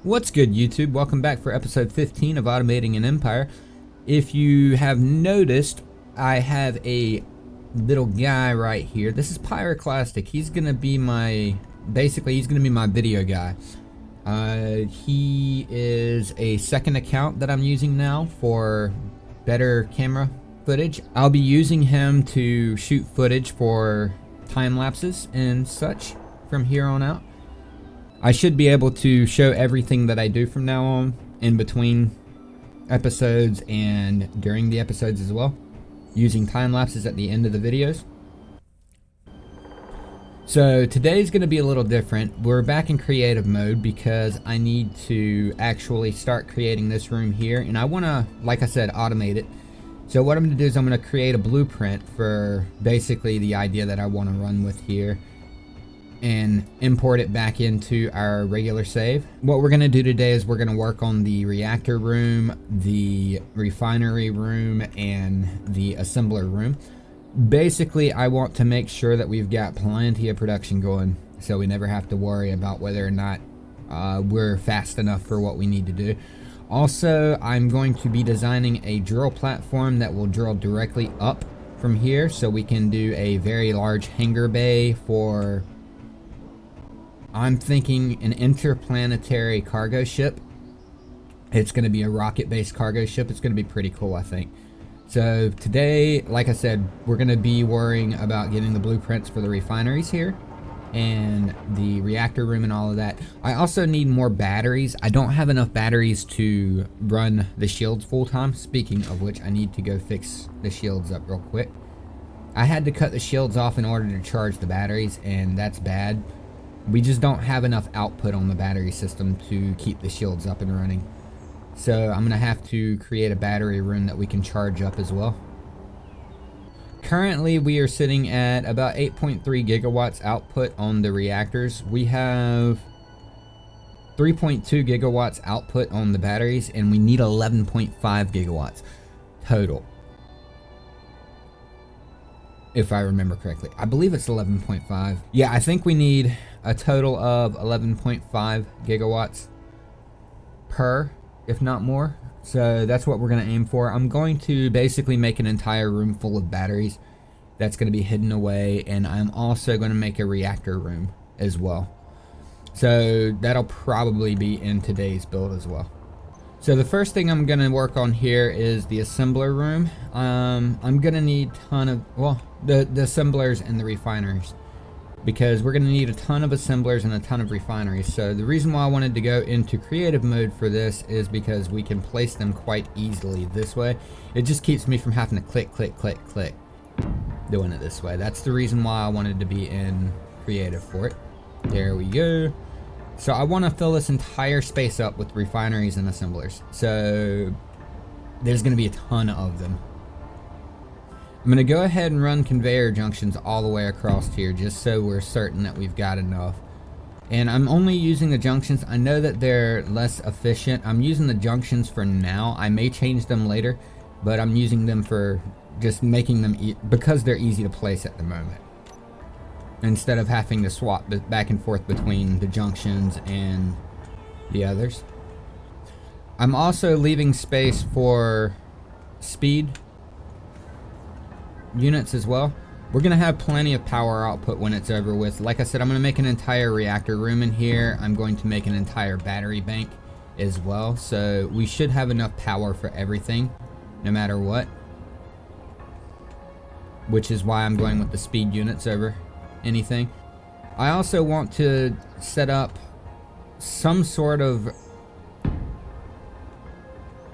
What's good, YouTube? Welcome back for episode 15 of Automating an Empire. If you have noticed, I have a little guy right here. This is Pyroclastic. He's gonna be my video guy. He is a second account that I'm using now for better camera footage. I'll be using him to shoot footage for time lapses and such from here on out. I should be able to show everything that I do from now on in between episodes and during the episodes as well, using time lapses at the end of the videos. So today's going to be a little different. We're back in creative mode because I need to actually start creating this room here, and I want to, like I said, automate it. So what I'm going to do is I'm going to create a blueprint for basically the idea that I want to run with here, and import it back into our regular save. What we're gonna do today is we're gonna work on the reactor room, the refinery room, and the assembler room. Basically, I want to make sure that we've got plenty of production going, so we never have to worry about whether or not we're fast enough for what we need to do. Also, I'm going to be designing a drill platform that will drill directly up from here, so we can do a very large hangar bay for, I'm thinking, an interplanetary cargo ship. It's going to be a rocket-based cargo ship. It's going to be pretty cool, I think. So today, like I said, we're going to be worrying about getting the blueprints for the refineries here and the reactor room and all of that. I also need more batteries. I don't have enough batteries to run the shields full time. Speaking of which, I need to go fix the shields up real quick. I had to cut the shields off in order to charge the batteries, and that's bad. We just don't have enough output on the battery system to keep the shields up and running. So I'm gonna have to create a battery room that we can charge up as well. Currently we are sitting at about 8.3 gigawatts output on the reactors. We have 3.2 gigawatts output on the batteries, and we need 11.5 gigawatts total, if I remember correctly. I believe it's 11.5. Yeah, I think we need a total of 11.5 gigawatts per, if not more. So that's what we're going to aim for. I'm going to basically make an entire room full of batteries that's going to be hidden away, and I'm also going to make a reactor room as well. So that'll probably be in today's build as well. So the first thing I'm going to work on here is the assembler room. I'm going to need a ton of, well, the assemblers and the refineries, because we're going to need a ton of assemblers and a ton of refineries. So the reason why I wanted to go into creative mode for this is because we can place them quite easily this way. It just keeps me from having to click doing it this way. That's the reason why I wanted to be in creative for it. There we go. So I want to fill this entire space up with refineries and assemblers. So there's going to be a ton of them. I'm going to go ahead and run conveyor junctions all the way across here, just so we're certain that we've got enough. And I'm only using the junctions. I know that they're less efficient. I'm using the junctions for now. I may change them later, but I'm using them for just making them because they're easy to place at the moment, instead of having to swap back and forth between the junctions and the others. I'm also leaving space for speed units as well. We're gonna have plenty of power output when it's over with. Like I said, I'm gonna make an entire reactor room in here. I'm going to make an entire battery bank as well, so we should have enough power for everything no matter what, which is why I'm going with the speed units over anything. I also want to set up some sort of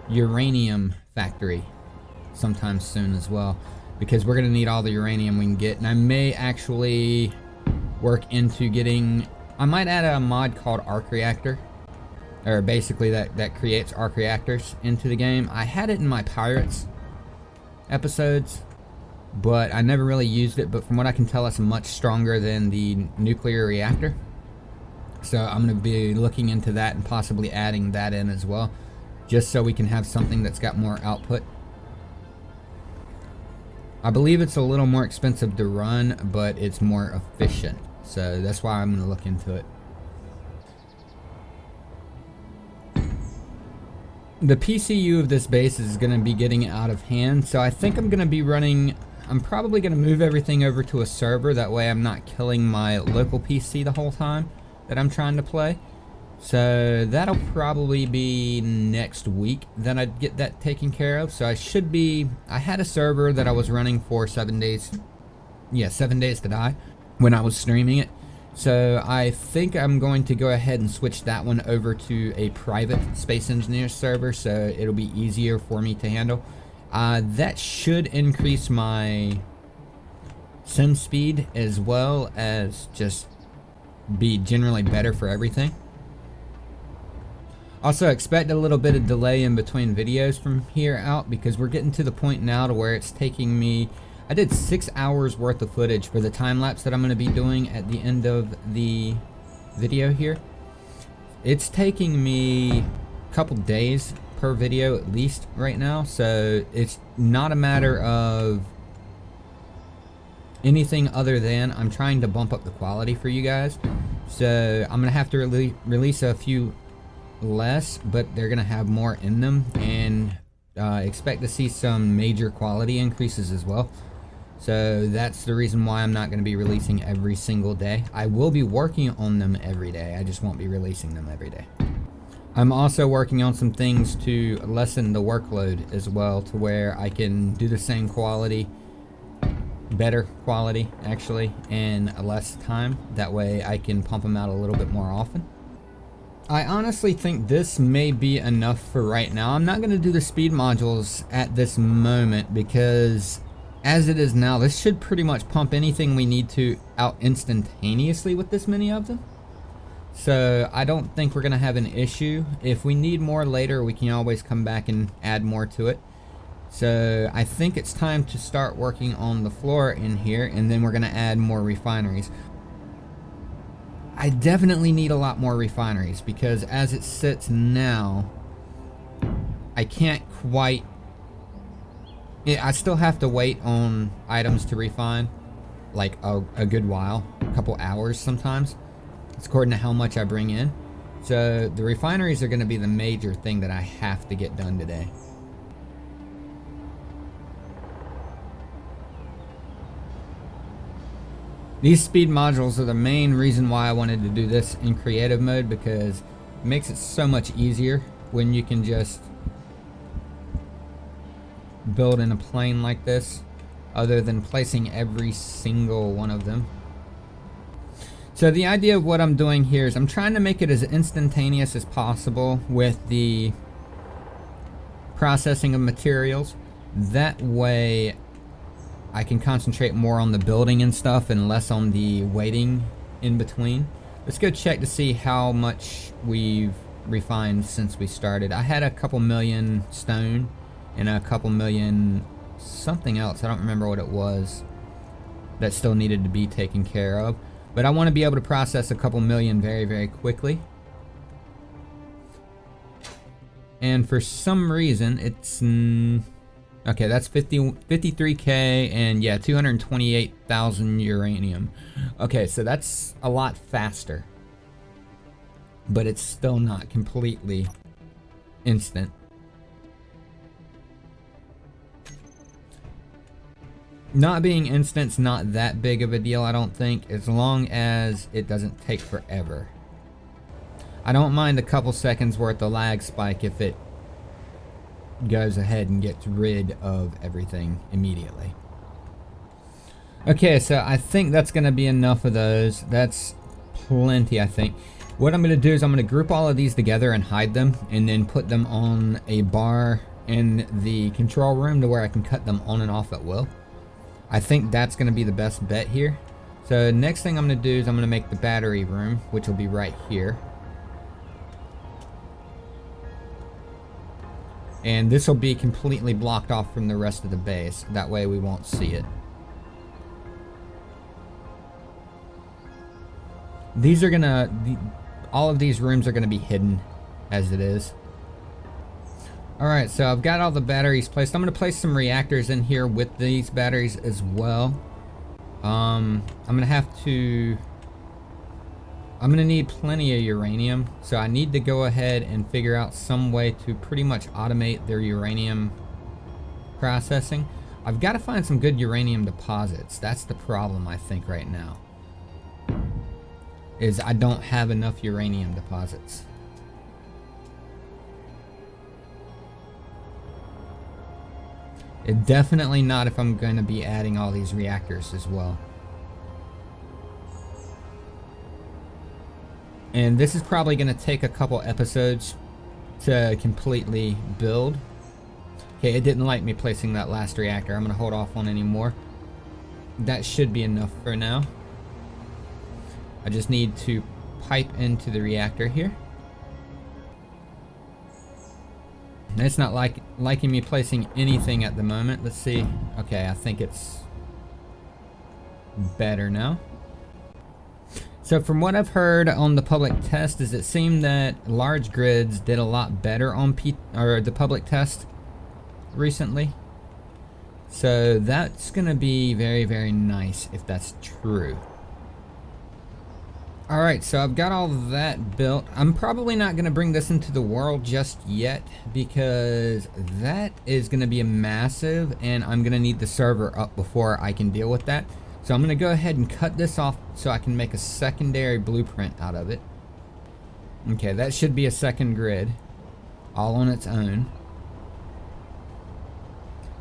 uranium factory sometime soon as well, because we're going to need all the uranium we can get. And I may actually work into getting, I might add a mod called arc reactor, or basically that creates arc reactors into the game. I had it in my pirates episodes, but I never really used it. But from what I can tell, it's much stronger than the nuclear reactor. So I'm going to be looking into that and possibly adding that in as well, just so we can have something that's got more output. I believe it's a little more expensive to run, but it's more efficient. So that's why I'm going to look into it. the PCU of this base is going to be getting out of hand, so I think I'm going to be running, I'm probably going to move everything over to a server, that way I'm not killing my local PC the whole time that I'm trying to play. So that'll probably be next week that I'd get that taken care of. So I should be, I had a server that I was running for 7 days, yeah, 7 days to die when I was streaming it. So I think I'm going to go ahead and switch that one over to a private Space Engineers server, so it'll be easier for me to handle. That should increase my sim speed as well as just be generally better for everything. Also expect a little bit of delay in between videos from here out, because we're getting to the point now to where it's taking me, I did 6 hours worth of footage for the time lapse that I'm going to be doing at the end of the video here. It's taking me a couple days per video at least right now, so it's not a matter of anything other than I'm trying to bump up the quality for you guys. So I'm going to have to release a few less, but they're gonna have more in them, and expect to see some major quality increases as well. So that's the reason why I'm not going to be releasing every single day. I will be working on them every day, I just won't be releasing them every day. I'm also working on some things to lessen the workload as well, to where I can do the same quality, better quality actually, in less time. That way I can pump them out a little bit more often. I honestly think this may be enough for right now. I'm not going to do the speed modules at this moment, because as it is now, this should pretty much pump anything we need to out instantaneously with this many of them. So I don't think we're going to have an issue. If we need more later, we can always come back and add more to it. So I think it's time to start working on the floor in here, and then we're going to add more refineries. I definitely need a lot more refineries, because as it sits now, I can't quite, I still have to wait on items to refine like a good while, a couple hours sometimes. It's according to how much I bring in. So the refineries are going to be the major thing that I have to get done today. These speed modules are the main reason why I wanted to do this in creative mode, because it makes it so much easier when you can just build in a plane like this, other than placing every single one of them. So the idea of what I'm doing here is I'm trying to make it as instantaneous as possible with the processing of materials. That way I can concentrate more on the building and stuff and less on the waiting in between. Let's go check to see how much we've refined since we started. I had a couple million stone and a couple million something else, I don't remember what it was, that still needed to be taken care of. But I want to be able to process a couple million very, very quickly. And for some reason it's okay, that's 53k, and yeah, 228,000 uranium. Okay, so that's a lot faster, but it's still not completely instant. Not being instant's not that big of a deal, I don't think, as long as it doesn't take forever. I don't mind a couple seconds worth of lag spike if it goes ahead and gets rid of everything immediately. Okay, so I think that's going to be enough of those. That's plenty, I think. What I'm going to do is I'm going to group all of these together and hide them, and then put them on a bar in the control room to where I can cut them on and off at will. I think that's going to be the best bet here. So next thing I'm going to do is I'm going to make the battery room, which will be right here. And this will be completely blocked off from the rest of the base. That way we won't see it. These are gonna, all of these rooms are gonna be hidden as it is. Alright, so I've got all the batteries placed. I'm gonna place some reactors in here with these batteries as well. I'm gonna have to I'm gonna need plenty of uranium, so I need to go ahead and figure out some way to pretty much automate their uranium processing. I've got to find some good uranium deposits. That's the problem, I think, right now. Is I don't have enough uranium deposits. Definitely not if I'm going to be adding all these reactors as well. And this is probably going to take a couple episodes to completely build. Okay, it didn't like me placing that last reactor. I'm going to hold off on any more. That should be enough for now. I just need to pipe into the reactor here. And it's not liking me placing anything at the moment. Let's see. Okay, I think it's better now. So from what I've heard on the public test, is it seemed that large grids did a lot better on the public test recently. So that's gonna be very, very nice if that's true. Alright, so I've got all that built. I'm probably not gonna bring this into the world just yet because that is gonna be a massive, and I'm gonna need the server up before I can deal with that. So I'm going to go ahead and cut this off so I can make a secondary blueprint out of it. Okay, that should be a second grid. All on its own.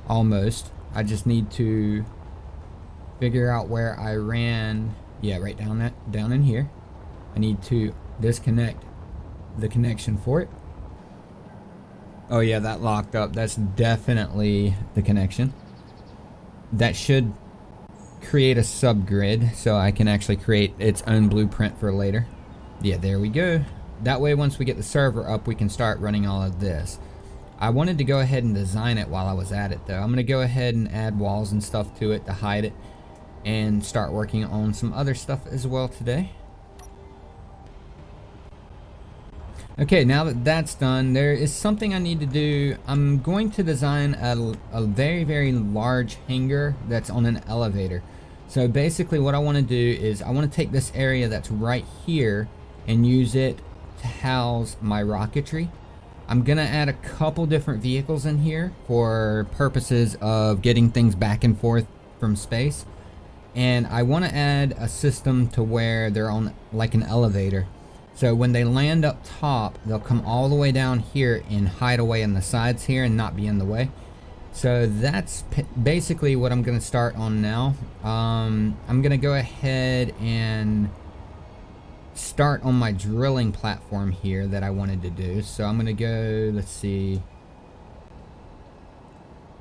Almost. I just need to figure out where I ran. Yeah, right down in here. I need to disconnect the connection for it. Oh yeah, that locked up. That's definitely the connection. That should create a subgrid so I can actually create its own blueprint for later. Yeah, there we go. That way once we get the server up, we can start running all of this. I wanted to go ahead and design it while I was at it though. I'm gonna go ahead and add walls and stuff to it to hide it and start working on some other stuff as well today. Okay, now that that's done, there is something I need to do. I'm going to design a very, very large hangar that's on an elevator. So basically what I want to do is I want to take this area that's right here and use it to house my rocketry. I'm going to add a couple different vehicles in here for purposes of getting things back and forth from space. And I want to add a system to where they're on like an elevator. So when they land up top, they'll come all the way down here and hide away on the sides here and not be in the way. So that's basically what I'm going to start on now. I'm going to go ahead and start on my drilling platform here that I wanted to do. So I'm going to go, let's see.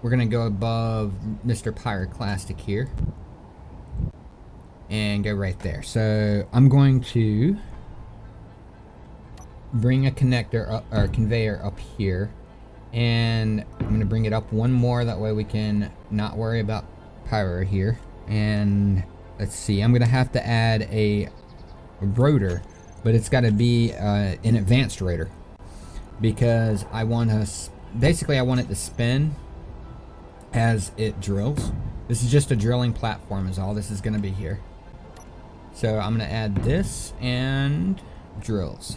We're going to go above Mr. Pyroclastic here. And go right there. So I'm going to bring a connector up, or conveyor up here, and I'm going to bring it up one more, that way we can not worry about pyro here. And let's see, I'm going to have to add a rotor, but it's got to be an advanced rotor because I want to basically I want it to spin as it drills. This is just a drilling platform is all this is going to be here. So I'm going to add this and drills.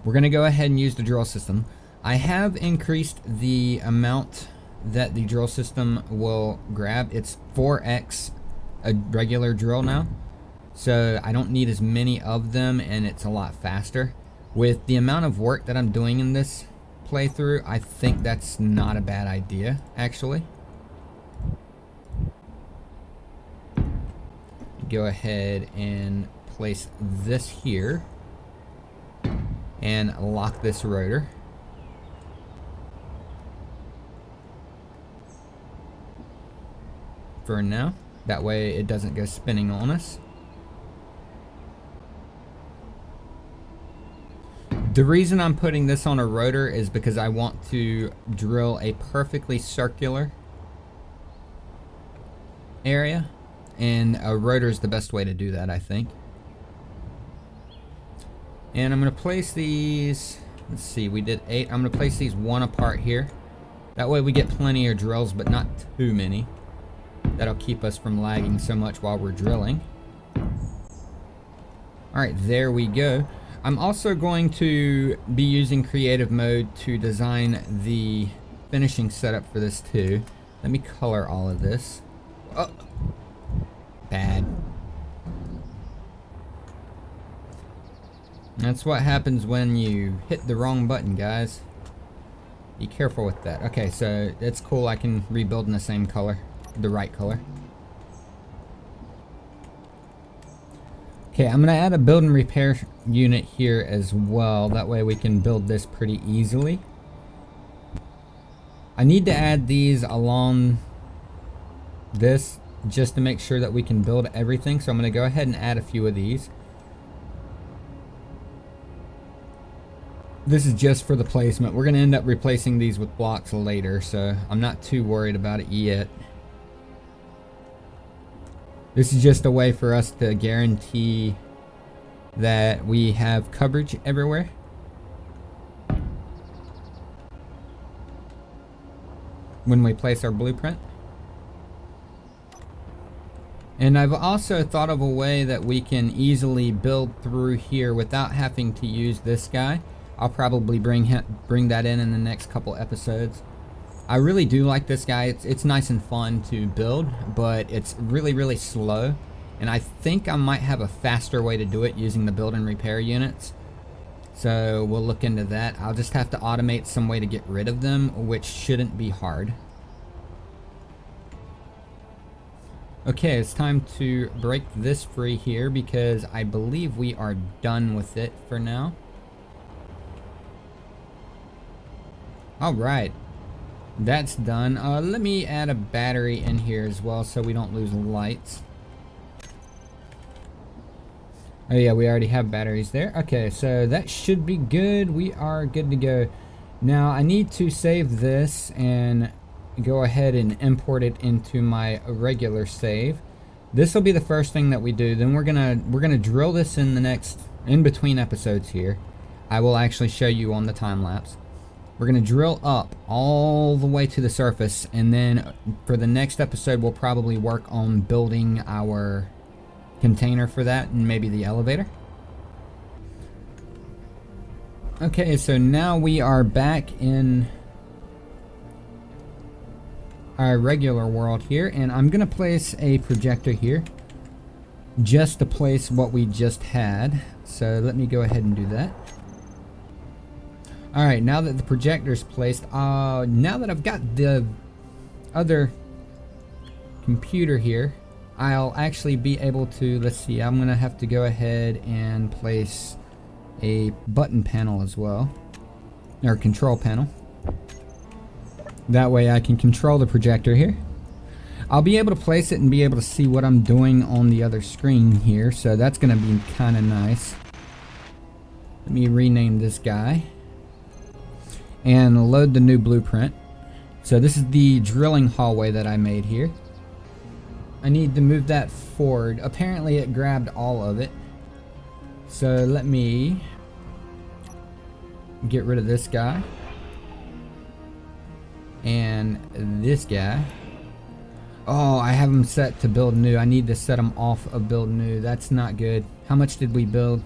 We're going to go ahead and use the drill system. I have increased the amount that the drill system will grab. It's 4x a regular drill now. So I don't need as many of them and it's a lot faster. With the amount of work that I'm doing in this playthrough, I think that's not a bad idea, actually. Go ahead and place this here. And lock this rotor. For now. That way it doesn't go spinning on us. The reason I'm putting this on a rotor is because I want to drill a perfectly circular area. And a rotor is the best way to do that, I think. And I'm going to place these, let's see, we did 8. I'm going to place these one apart here. That way we get plenty of drills, but not too many. That'll keep us from lagging so much while we're drilling. Alright, there we go. I'm also going to be using creative mode to design the finishing setup for this too. Let me color all of this. Oh, bad. That's what happens when you hit the wrong button, guys. Be careful with that. Okay, so it's cool. I can rebuild in the same color, the right color. Okay, I'm gonna add a build and repair unit here as well. That way we can build this pretty easily. I need to add these along this just to make sure that we can build everything. So I'm gonna go ahead and add a few of these. This is just for the placement. We're gonna end up replacing these with blocks later, so I'm not too worried about it yet. This is just a way for us to guarantee that we have coverage everywhere. When we place our blueprint. And I've also thought of a way that we can easily build through here without having to use this guy. I'll probably bring that in the next couple episodes. I really do like this guy. It's nice and fun to build, but it's really slow. And I think I might have a faster way to do it using the build and repair units. So we'll look into that. I'll just have to automate some way to get rid of them, which shouldn't be hard. Okay, it's time to break this free here because I believe we are done with it for now. Alright, that's done. Let me add a battery in here as well so we don't lose lights. Oh yeah, we already have batteries there. Okay, so that should be good. We are good to go. Now I need to save this and go ahead and import it into my regular save. This will be the first thing that we do. Then we're gonna drill this in the next in between episodes here. I will actually show you on the time lapse. We're gonna drill up all the way to the surface, and then for the next episode we'll probably work on building our container for that and maybe the elevator. Okay, so now we are back in our regular world here, and I'm gonna place a projector here just to place what we just had. So let me go ahead and do that. Alright, now that the projector's placed, now that I've got the other computer here, I'll actually be able to, let's see, I'm gonna have to go ahead and place a button panel as well, or control panel. That way I can control the projector here. I'll be able to place it and be able to see what I'm doing on the other screen here, so that's gonna be kind of nice. Let me rename this guy and load the new blueprint. So this is the drilling hallway that I made here. I need to move that forward. Apparently it grabbed all of it. So let me get rid of this guy. And this guy. Oh, I have them set to build new. I need to set them off of build new. That's not good. How much did we build?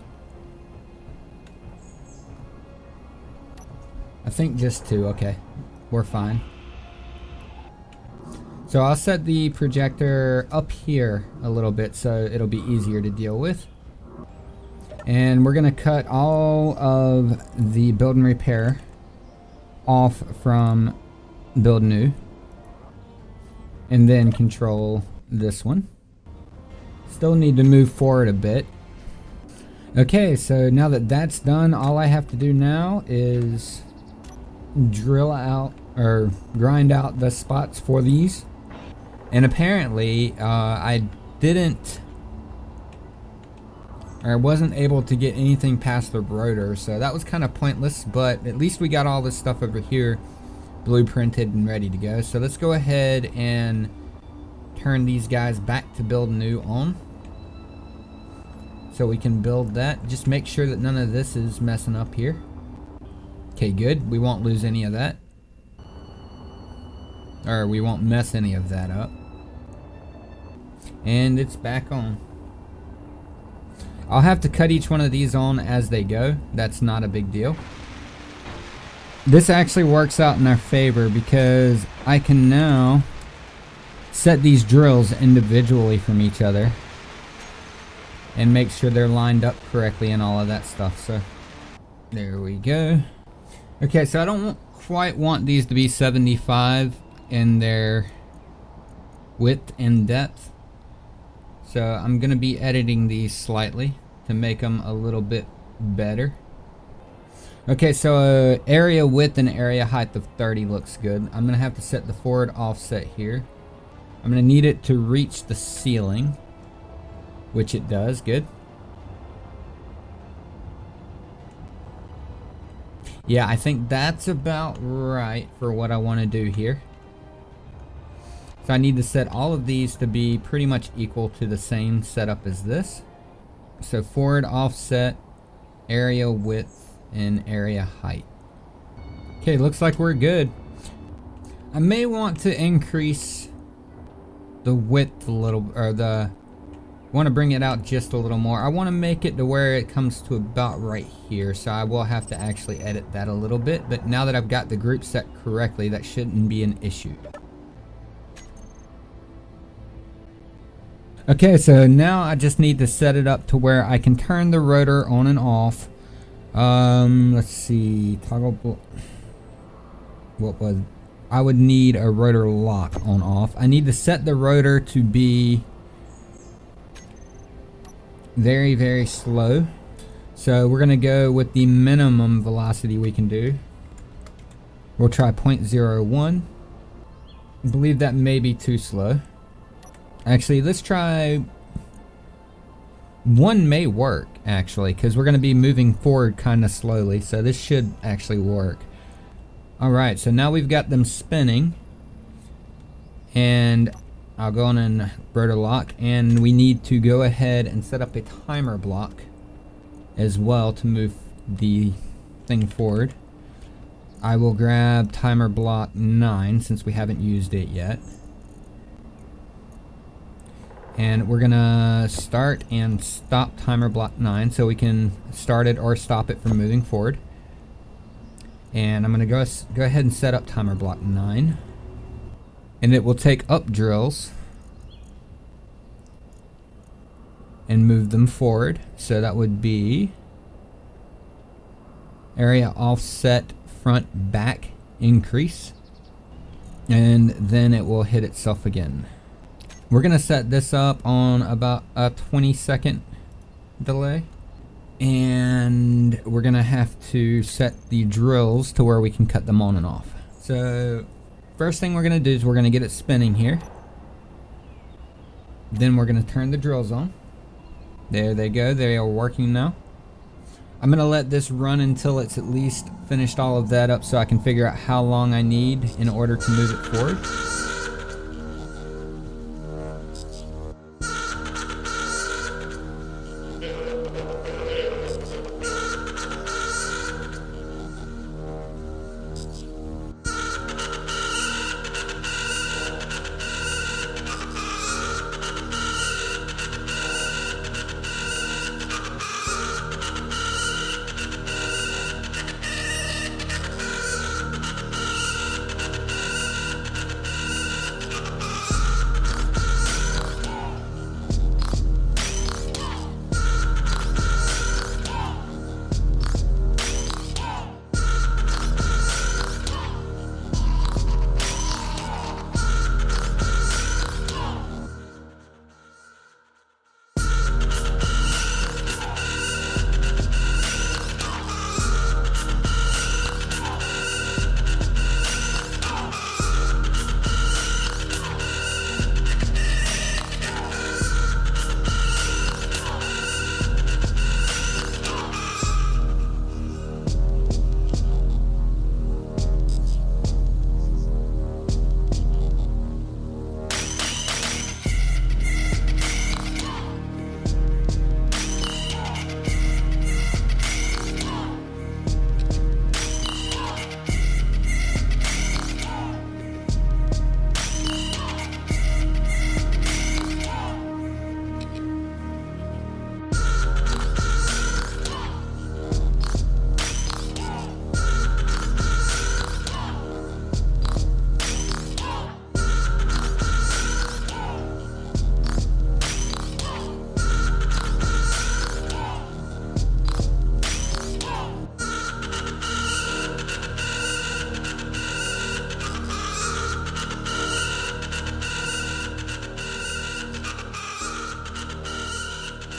I think just 2. Okay, we're fine. So I'll set the projector up here a little bit so it'll be easier to deal with. And we're gonna cut all of the build and repair off from build new. And then control this one. Still need to move forward a bit. Okay, so now that that's done, all I have to do now is drill out or grind out the spots for these. And apparently I wasn't able to get anything past the rotor, so that was kind of pointless, but at least we got all this stuff over here blueprinted and ready to go. So let's go ahead and turn these guys back to build new on, so we can build that. Just make sure that none of this is messing up here. Okay, good. We won't lose any of that, or we won't mess any of that up. And it's back on. I'll have to cut each one of these on as they go. That's not a big deal. This actually works out in our favor because I can now set these drills individually from each other and make sure they're lined up correctly and all of that stuff. So there we go. Okay, so I don't quite want these to be 75 in their width and depth. So I'm going to be editing these slightly to make them a little bit better. Okay, so area width and area height of 30 looks good. I'm going to have to set the forward offset here. I'm going to need it to reach the ceiling, which it does. Good. Yeah, I think that's about right for what I want to do here. So I need to set all of these to be pretty much equal to the same setup as this. So forward offset, area width, and area height. Okay, looks like we're good. I may want to increase the width a little, or want to bring it out just a little more. I want to make it to where it comes to about right here, so I will have to actually edit that a little bit, but now that I've got the group set correctly, that shouldn't be an issue. Okay, so now I just need to set it up to where I can turn the rotor on and off. Let's see, toggle, I would need a rotor lock on off. I need to set the rotor to be very, very slow. So we're gonna go with the minimum velocity we can do. We'll try 0.01. I believe that may be too slow. Actually, let's try 1 may work, actually, because we're going to be moving forward kind of slowly, so this should actually work. Alright, so now we've got them spinning, and I'll go on and rotor lock, and we need to go ahead and set up a timer block as well to move the thing forward. I will grab timer block 9 since we haven't used it yet. And we're gonna start and stop timer block 9 so we can start it or stop it from moving forward. And I'm gonna go ahead and set up timer block 9. And it will take up drills and move them forward. So that would be area offset front back increase. And then it will hit itself again. We're gonna set this up on about a 20-second delay, and we're gonna have to set the drills to where we can cut them on and off. So first thing we're gonna do is we're gonna get it spinning here. Then we're gonna turn the drills on. There they go, they are working now. I'm gonna let this run until it's at least finished all of that up so I can figure out how long I need in order to move it forward.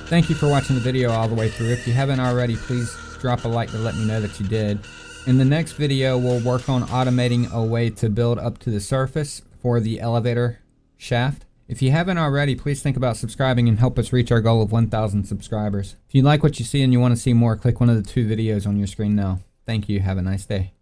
Thank you for watching the video all the way through. If you haven't already, please drop a like to let me know that you did. In the next video, we'll work on automating a way to build up to the surface for the elevator shaft. If you haven't already, please think about subscribing and help us reach our goal of 1,000 subscribers. If you like what you see and you want to see more, click one of the 2 videos on your screen now. Thank you. Have a nice day.